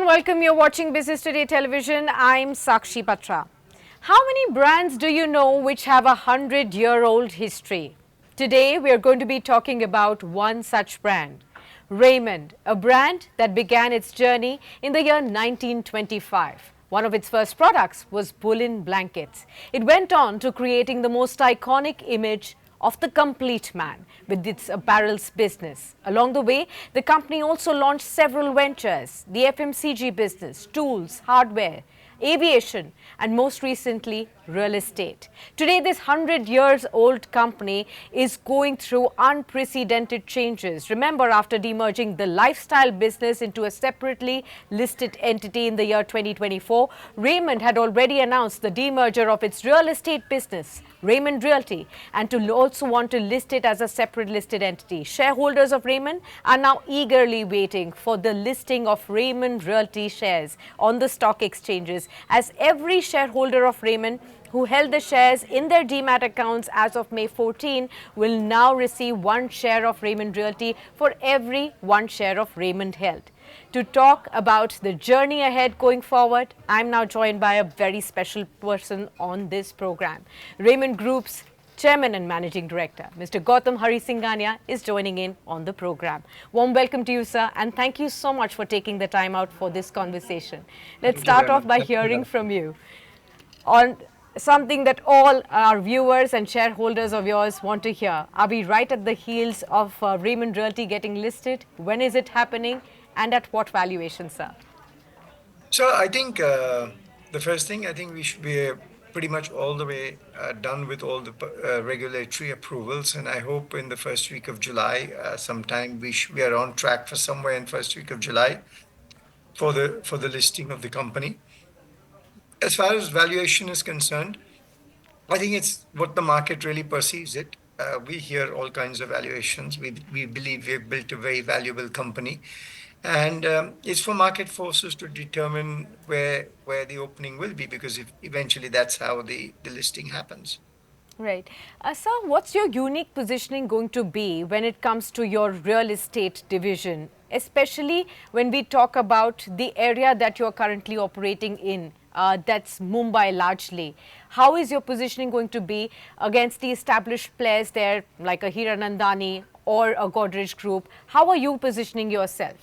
everyone, welcome. You're watching Business Today Television. I'm Sakshi Batra. How many brands do you know which have a 100-year-old history? Today, we are going to be talking about one such brand, Raymond, a brand that began its journey in the year 1925. One of its first products was bullion blankets. It went on to creating the most iconic image of the complete man with its apparels business. Along the way, the company also launched several ventures, the FMCG business, tools, hardware, aviation, and most recently, real estate. Today, this 100 years old company is going through unprecedented changes. Remember, after demerging the lifestyle business into a separately listed entity in the year 2024, Raymond had already announced the demerger of its real estate business, Raymond Realty, and to also want to list it as a separate listed entity. Shareholders of Raymond are now eagerly waiting for the listing of Raymond Realty shares on the stock exchanges, as every shareholder of Raymond who held the shares in their demat accounts as of May 14 will now receive one share of Raymond Realty for every one share of Raymond held. To talk about the journey ahead going forward, I'm now joined by a very special person on this program. Raymond Group's Chairman and Managing Director, Mr. Gautam Hari Singhania, is joining in on the program. Warm welcome to you, sir, and thank you so much for taking the time out for this conversation. Let's start off by hearing from you on something that all our viewers and shareholders of yours want to hear. Are we right at the heels of Raymond Realty getting listed? When is it happening? And at what valuation, sir? So I think the first thing, I think we should be pretty much all the way done with all the regulatory approvals, and I hope in the first week of July, sometime we are on track for somewhere in first week of July for the listing of the company. As far as valuation is concerned, I think it's what the market really perceives it. We hear all kinds of valuations. We believe we've built a very valuable company. And it's for market forces to determine where the opening will be, because eventually that's how the listing happens. Right. Sir, what's your unique positioning going to be when it comes to your real estate division, especially when we talk about the area that you're currently operating in? That's Mumbai largely. How is your positioning going to be against the established players there, like a Hiranandani or a Godrej Group? How are you positioning yourself?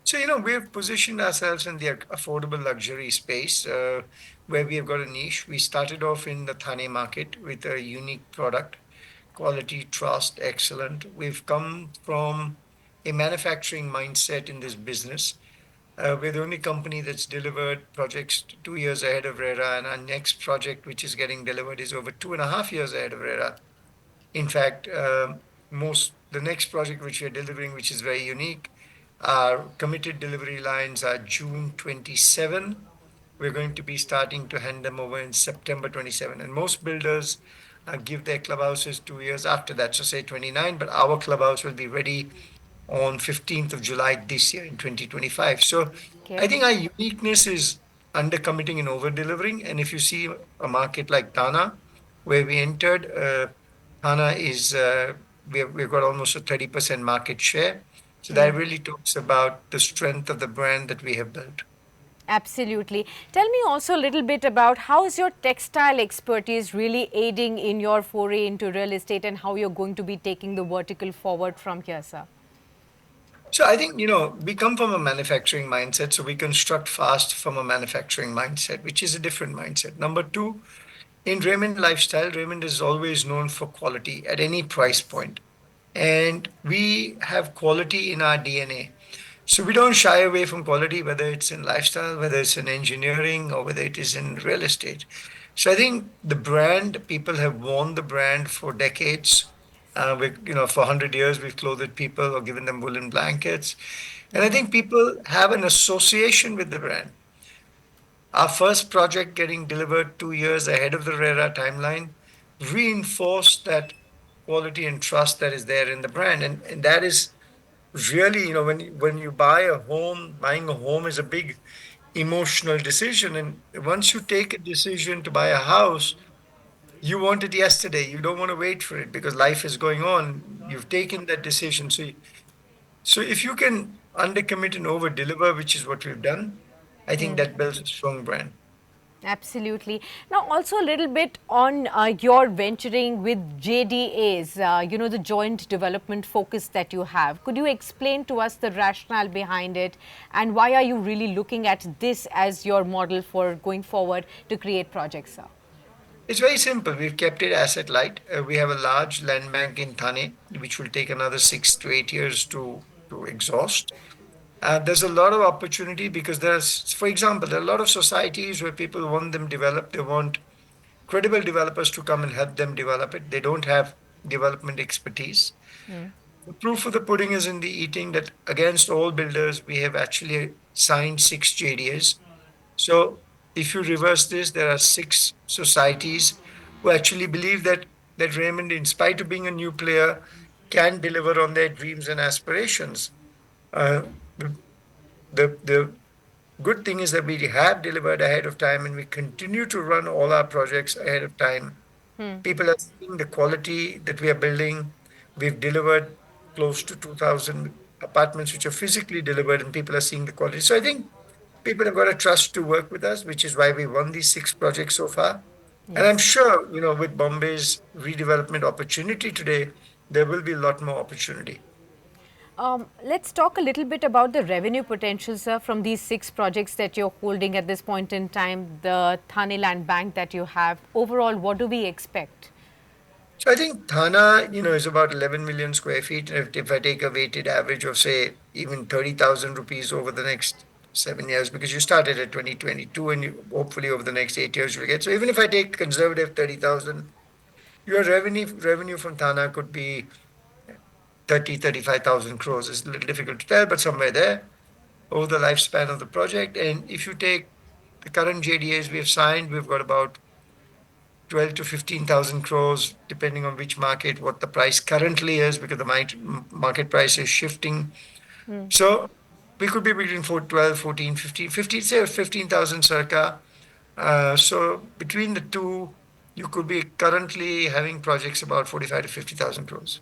So, we've positioned ourselves in the affordable luxury space where we have got a niche. We started off in the Thane market with a unique product, quality, trust, excellent. We've come from a manufacturing mindset in this business. We're the only company that's delivered projects 2 years ahead of RERA, and our next project, which is getting delivered, is over 2.5 years ahead of RERA. In fact, the next project which we're delivering, which is very unique, our committed delivery lines are June 27. We're going to be starting to hand them over in September 27. And most builders give their clubhouses 2 years after that, so say 29, but our clubhouse will be ready on 15th of July this year in 2025. So I Okay. think our uniqueness is under committing and over delivering. And if you see a market like Thane, where we entered, Thane is, we've got almost a 30% market share. So that really talks about the strength of the brand that we have built. Absolutely. Tell me also a little bit about how is your textile expertise really aiding in your foray into real estate, and how you're going to be taking the vertical forward from here, sir? So I think, we come from a manufacturing mindset, so we construct fast from a manufacturing mindset, which is a different mindset. Number two, in Raymond Lifestyle, Raymond is always known for quality at any price point. And we have quality in our DNA. So we don't shy away from quality, whether it's in lifestyle, whether it's in engineering, or whether it is in real estate. So I think the brand, people have worn the brand for decades. For 100 years, we've clothed people or given them woolen blankets. And I think people have an association with the brand. Our first project getting delivered 2 years ahead of the RERA timeline reinforced that quality and trust that is there in the brand. And that is really, when you buy a home, buying a home is a big emotional decision. And once you take a decision to buy a house, you want it yesterday. You don't want to wait for it because life is going on. You've taken that decision. So if you can undercommit and over deliver, which is what we've done, I think that builds a strong brand. Absolutely. Now, also a little bit on your venturing with JDAs, the joint development focus that you have. Could you explain to us the rationale behind it and why are you really looking at this as your model for going forward to create projects, sir? It's very simple. We've kept it asset light. We have a large land bank in Thane, which will take another 6 to 8 years to exhaust. There's a lot of opportunity because for example, there are a lot of societies where people want them developed. They want credible developers to come and help them develop it. They don't have development expertise. The proof of the pudding is in the eating that against all builders, we have actually signed 6 JDAs. So if you reverse this, there are 6 societies who actually believe that Raymond, in spite of being a new player, can deliver on their dreams and aspirations. Uh, the, the good thing is that we have delivered ahead of time and we continue to run all our projects ahead of time. People are seeing the quality that we are building. We've delivered close to 2,000 apartments which are physically delivered, and people are seeing the quality. So I think people have got a trust to work with us, which is why we won these 6 projects so far. And I'm Yes. sure, with Bombay's redevelopment opportunity today, there will be a lot more opportunity. Let's talk a little bit about the revenue potential, sir, from these 6 projects that you're holding at this point in time, the Thane Land Bank that you have. Overall, what do we expect? So I think Thana, is about 11 million square feet. And if I take a weighted average of, say, even 30,000 rupees over the next 7 years, because you started at 2022 and hopefully over the next 8 years you'll get. So even if I take conservative 30,000, your revenue from Thana could be 35,000 crores. It's a little difficult to tell, but somewhere there over the lifespan of the project. And if you take the current JDAs we have signed, we've got about 12 to 15,000 crores, depending on which market, what the price currently is, because the market price is shifting. So we could be between 12, 14, 15, 15, say 15,000 circa. So between the two, you could be currently having projects about 45 to 50,000 crores.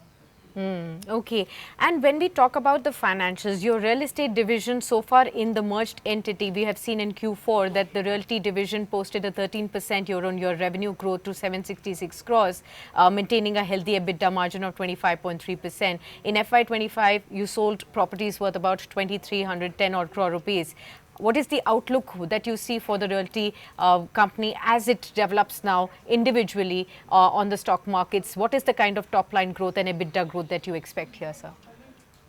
Okay. And when we talk about the financials, your real estate division so far in the merged entity, we have seen in Q4 that the realty division posted a 13% year-on-year revenue growth to 766 crores, maintaining a healthy EBITDA margin of 25.3%. In FY25, you sold properties worth about 2,310 odd crore rupees. What is the outlook that you see for the realty company as it develops now individually on the stock markets? What is the kind of top line growth and EBITDA growth that you expect here, sir?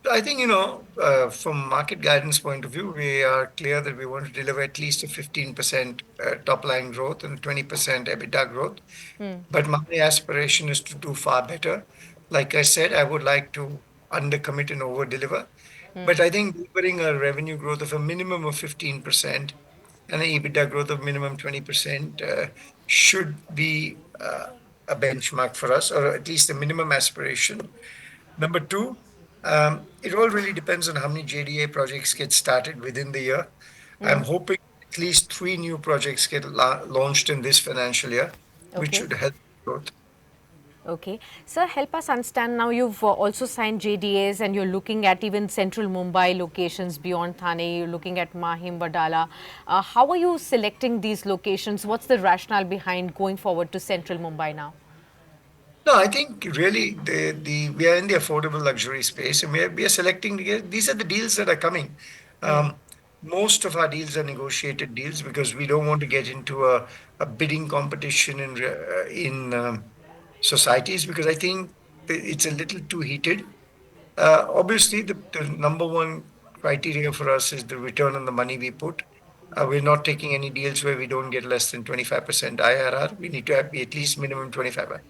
So I think, from market guidance point of view, we are clear that we want to deliver at least a 15% top line growth and 20% EBITDA growth. But my aspiration is to do far better. Like I said, I would like to undercommit and over deliver. But I think delivering a revenue growth of a minimum of 15% and an EBITDA growth of minimum 20% should be a benchmark for us, or at least a minimum aspiration. Number two, it all really depends on how many JDA projects get started within the year. I'm hoping at least 3 new projects get launched in this financial year, which Okay. should help growth. Okay. Sir, help us understand now you've also signed JDAs and you're looking at even Central Mumbai locations beyond Thane, you're looking at Mahim, Vadala. How are you selecting these locations? What's the rationale behind going forward to Central Mumbai now? No, I think really the we are in the affordable luxury space, and we are selecting. These are the deals that are coming. Um, Most of our deals are negotiated deals because we don't want to get into a bidding competition in societies, because I think it's a little too heated. Obviously, the number one criteria for us is the return on the money we put. We're not taking any deals where we don't get less than 25% IRR. We need to be at least minimum 25.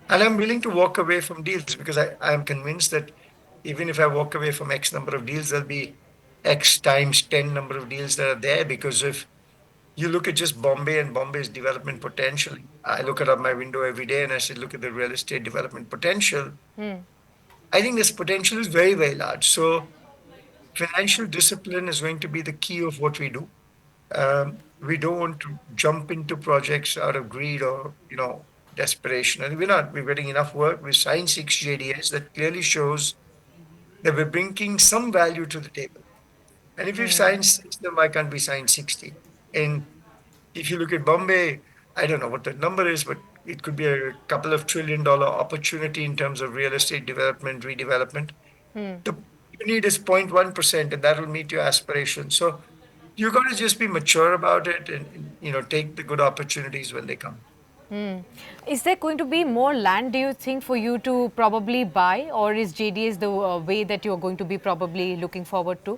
And I'm willing to walk away from deals because I am convinced that even if I walk away from X number of deals, there'll be X times 10 number of deals that are there. Because if you look at just Bombay and Bombay's development potential, I look out of my window every day and I say, look at the real estate development potential. I think this potential is very, very large. So financial discipline is going to be the key of what we do. We don't want to jump into projects out of greed or desperation. And we're not. We're getting enough work. We signed 6 JDAs that clearly shows that we're bringing some value to the table. And if we've signed six, then why can't we sign 60? And if you look at Bombay, I don't know what the number is, but it could be a couple of $1 trillion opportunity in terms of real estate development, redevelopment. The you need is 0.1%, and that will meet your aspiration. So you got to just be mature about it and take the good opportunities when they come. Is there going to be more land, do you think, for you to probably buy, or is JDAs the way that you're going to be probably looking forward to?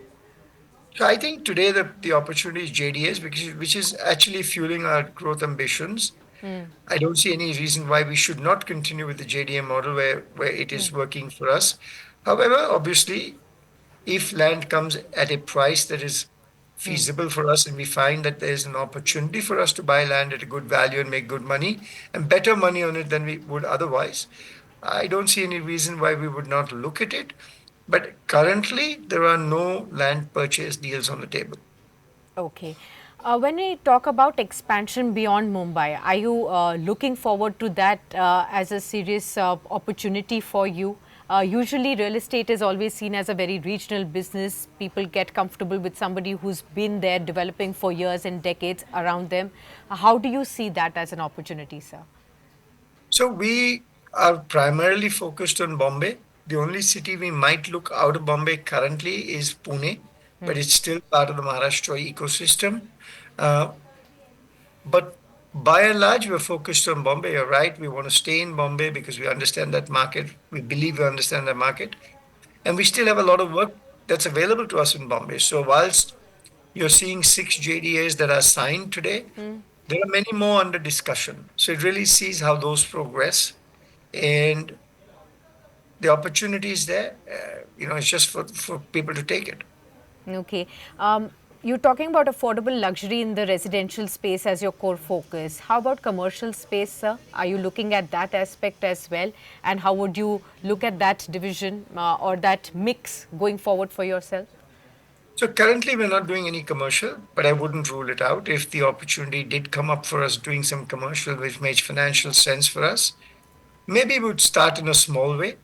So I think today the opportunity is JDAs, because which is actually fueling our growth ambitions. I don't see any reason why we should not continue with the JDA model where it is working for us. However, obviously, if land comes at a price that is feasible for us and we find that there's an opportunity for us to buy land at a good value and make good money and better money on it than we would otherwise, I don't see any reason why we would not look at it. But currently, there are no land purchase deals on the table. Okay. When we talk about expansion beyond Mumbai, are you looking forward to that as a serious opportunity for you? Usually, real estate is always seen as a very regional business. People get comfortable with somebody who's been there developing for years and decades around them. How do you see that as an opportunity, sir? So we are primarily focused on Bombay. The only city we might look out of Bombay currently is Pune, but it's still part of the Maharashtra ecosystem. Uh, but by and large, we're focused on Bombay. You're right. We want to stay in Bombay because we understand that market. We believe we understand that market. And we still have a lot of work that's available to us in Bombay. So whilst you're seeing six JDAs that are signed today, there are many more under discussion. So it really sees how those progress. And the opportunity is there. It's just for people to take it. Okay. You're talking about affordable luxury in the residential space as your core focus. How about commercial space, sir? Are you looking at that aspect as well? And how would you look at that division or that mix going forward for yourself? So currently, we're not doing any commercial, but I wouldn't rule it out. If the opportunity did come up for us doing some commercial, which makes financial sense for us, maybe we would start in a small way.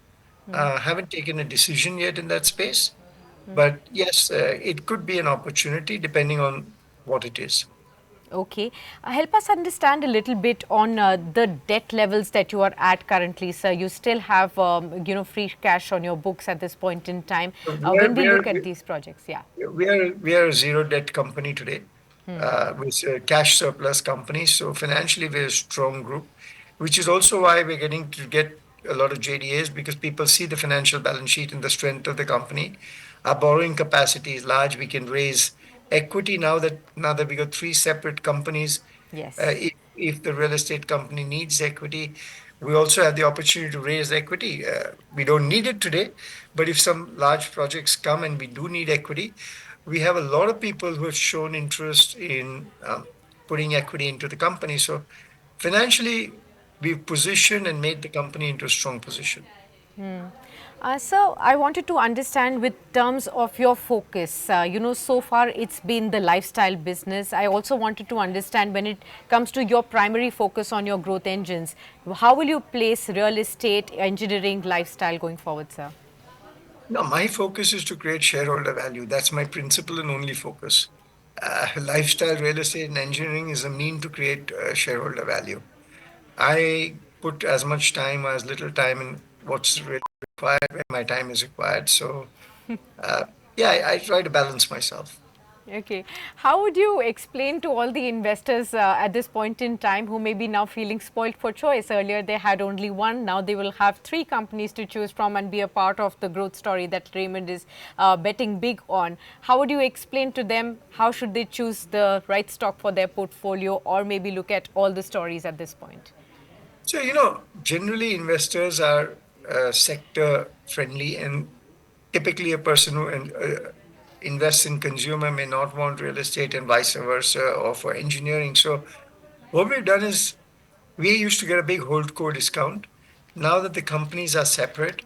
Haven't taken a decision yet in that space, but yes, it could be an opportunity depending on what it is. Okay. Help us understand a little bit on the debt levels that you are at currently, sir. You still have, free cash on your books at this point in time. So We are, When we we are, look at these projects, yeah. we are a zero debt company today, with a cash surplus company. So financially, we're a strong group, which is also why we're getting to get a lot of JDAs, because people see the financial balance sheet and the strength of the company. Our borrowing capacity is large. We can raise equity now that we got three separate companies. Yes. If the real estate company needs equity, we also have the opportunity to raise equity. We don't need it today, but if some large projects come and we do need equity, we have a lot of people who have shown interest in putting equity into the company. So financially, we've positioned and made the company into a strong position. So I wanted to understand with terms of your focus. So far it's been the lifestyle business. I also wanted to understand when it comes to your primary focus on your growth engines, how will you place real estate, engineering, lifestyle going forward, sir? No, my focus is to create shareholder value. That's my principal and only focus. Lifestyle, real estate, and engineering is a mean to create shareholder value. I put as much time or as little time in what's really required when my time is required. So, yeah, I try to balance myself. Okay. How would you explain to all the investors at this point in time who may be now feeling spoiled for choice? Earlier they had only one, now they will have three companies to choose from and be a part of the growth story that Raymond is betting big on. How would you explain to them how should they choose the right stock for their portfolio, or maybe look at all the stories at this point? So, generally investors are sector friendly, and typically a person who invests in consumer may not want real estate and vice versa, or for engineering. So, what we've done is we used to get a big holdco discount. Now that the companies are separate,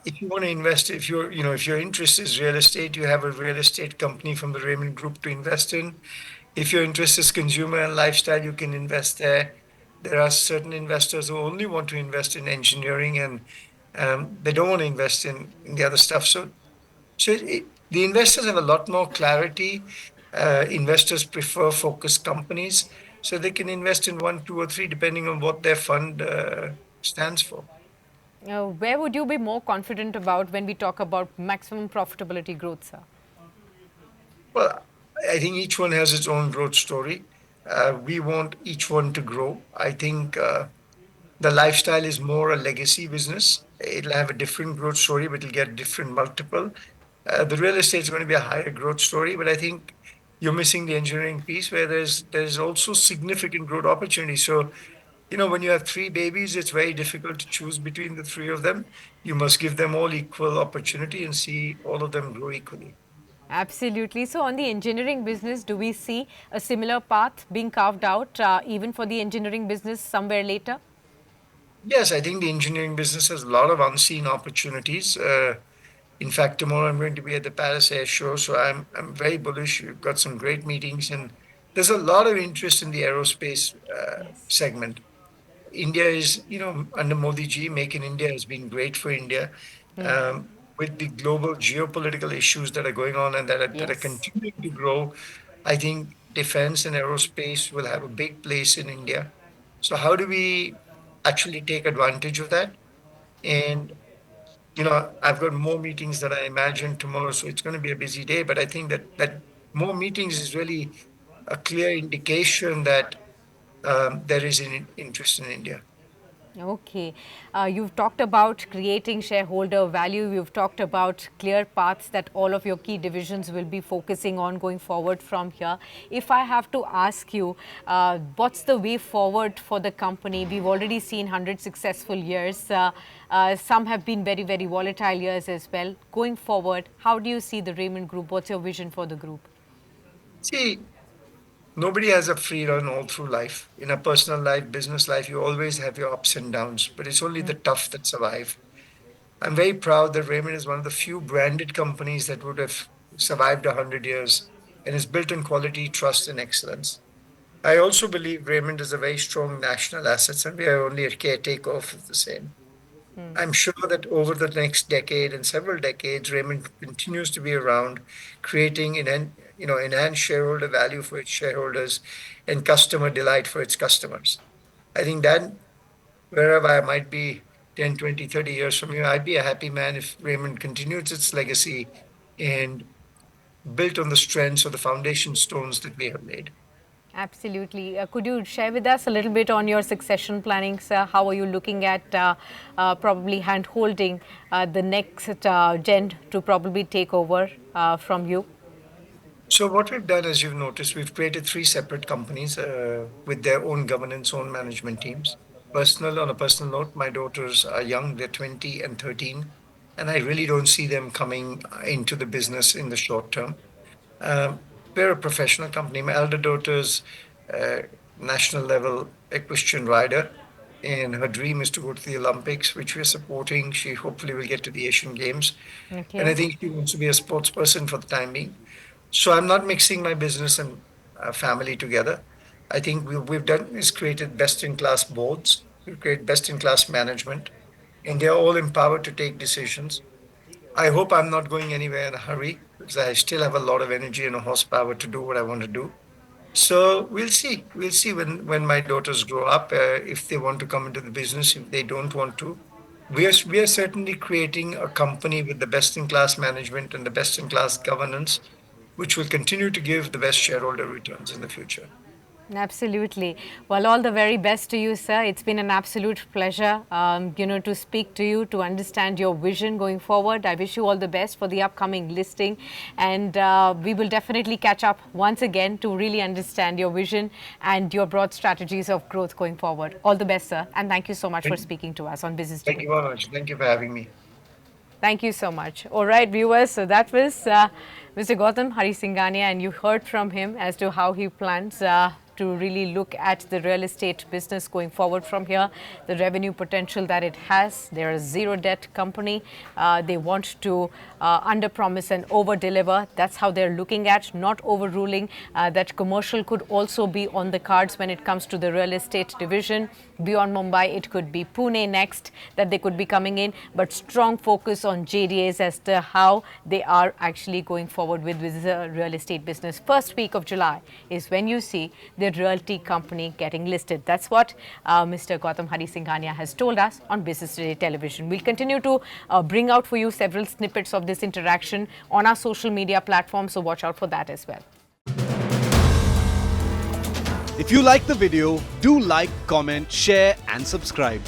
if you want to invest, if your interest is real estate, you have a real estate company from the Raymond Group to invest in. If your interest is consumer and lifestyle, you can invest there. There are certain investors who only want to invest in engineering, and They don't want to invest in the other stuff. So the investors have a lot more clarity. Investors prefer focused companies, so they can invest in one, two, or three, depending on what their fund stands for. Where would you be more confident about when we talk about maximum profitability growth, sir? Well, I think each one has its own growth story. We want each one to grow. I think the lifestyle is more a legacy business. It'll have a different growth story, but it'll get different multiple. The real estate is going to be a higher growth story, but I think you're missing the engineering piece where there's also significant growth opportunity. So, when you have three babies, it's very difficult to choose between the three of them. You must give them all equal opportunity and see all of them grow equally. Absolutely. So, on the engineering business, do we see a similar path being carved out even for the engineering business somewhere later? Yes, I think the engineering business has a lot of unseen opportunities. In fact, tomorrow I'm going to be at the Paris Air Show, so I'm very bullish. We've got some great meetings, and there's a lot of interest in the aerospace Yes. segment. India is, under Modi ji, Make in India has been great for India. With the global geopolitical issues that are going on and that are Yes. continuing to grow, I think defense and aerospace will have a big place in India. So how do we actually take advantage of that? And I've got more meetings than I imagined tomorrow, so it's going to be a busy day. But I think that more meetings is really a clear indication that there is an interest in India. Okay. You've talked about creating shareholder value. You've talked about clear paths that all of your key divisions will be focusing on going forward from here. If I have to ask you, what's the way forward for the company? We've already seen 100 successful years. Some have been very, very volatile years as well. Going forward, how do you see the Raymond Group? What's your vision for the group? See, nobody has a free run all through life. In a personal life, business life, you always have your ups and downs, but it's only the tough that survive. I'm very proud that Raymond is one of the few branded companies that would have survived 100 years and is built on quality, trust, and excellence. I also believe Raymond is a very strong national asset, and we are only a caretaker of the same. I'm sure that over the next decade and several decades, Raymond continues to be around, creating enhanced shareholder value for its shareholders and customer delight for its customers. I think that wherever I might be 10, 20, 30 years from here, I'd be a happy man if Raymond continues its legacy and built on the strengths of the foundation stones that we have laid. Absolutely. Could you share with us a little bit on your succession planning, sir? How are you looking at probably hand holding the next gen to probably take over from you? So what we've done, as you've noticed, we've created three separate companies with their own governance, own management teams. On a personal note, my daughters are young; they're 20 and 13, and I really don't see them coming into the business in the short term. We're a professional company. My elder daughter's uh, national level equestrian rider, and her dream is to go to the Olympics, which we're supporting. She hopefully will get to the Asian Games, and I Okay. think she wants to be a sports person for the time being. So I'm not mixing my business and family together. I think we've done is created best in class boards. We've created best in class management, and they're all empowered to take decisions. I hope I'm not going anywhere in a hurry because I still have a lot of energy and horsepower to do what I want to do. So we'll see. We'll see when my daughters grow up if they want to come into the business. If they don't want to, we are certainly creating a company with the best in class management and the best in class governance, which will continue to give the best shareholder returns in the future. Absolutely. Well, all the very best to you, sir. It's been an absolute pleasure, to speak to you, to understand your vision going forward. I wish you all the best for the upcoming listing. And we will definitely catch up once again to really understand your vision and your broad strategies of growth going forward. All the best, sir. And thank you so much for Thank speaking to us on Business thank Today. you very much. Thank you for having me. Thank you so much. All right, viewers. So that was Mr. Gautam Hari Singhania, and you heard from him as to how he plans to to really look at the real estate business going forward from here, the revenue potential that it has. They're a zero debt company. They want to under-promise and over-deliver. That's how they're looking at, not overruling that commercial could also be on the cards when it comes to the real estate division. Beyond Mumbai, it could be Pune next that they could be coming in, but strong focus on JDAs as to how they are actually going forward with the real estate business. First week of July is when you see the realty company getting listed. That's what Mr. Gautam Hari Singhania has told us on Business Today Television. We'll continue to bring out for you several snippets of this interaction on our social media platforms, so watch out for that as well. If you like the video, do like, comment, share and subscribe.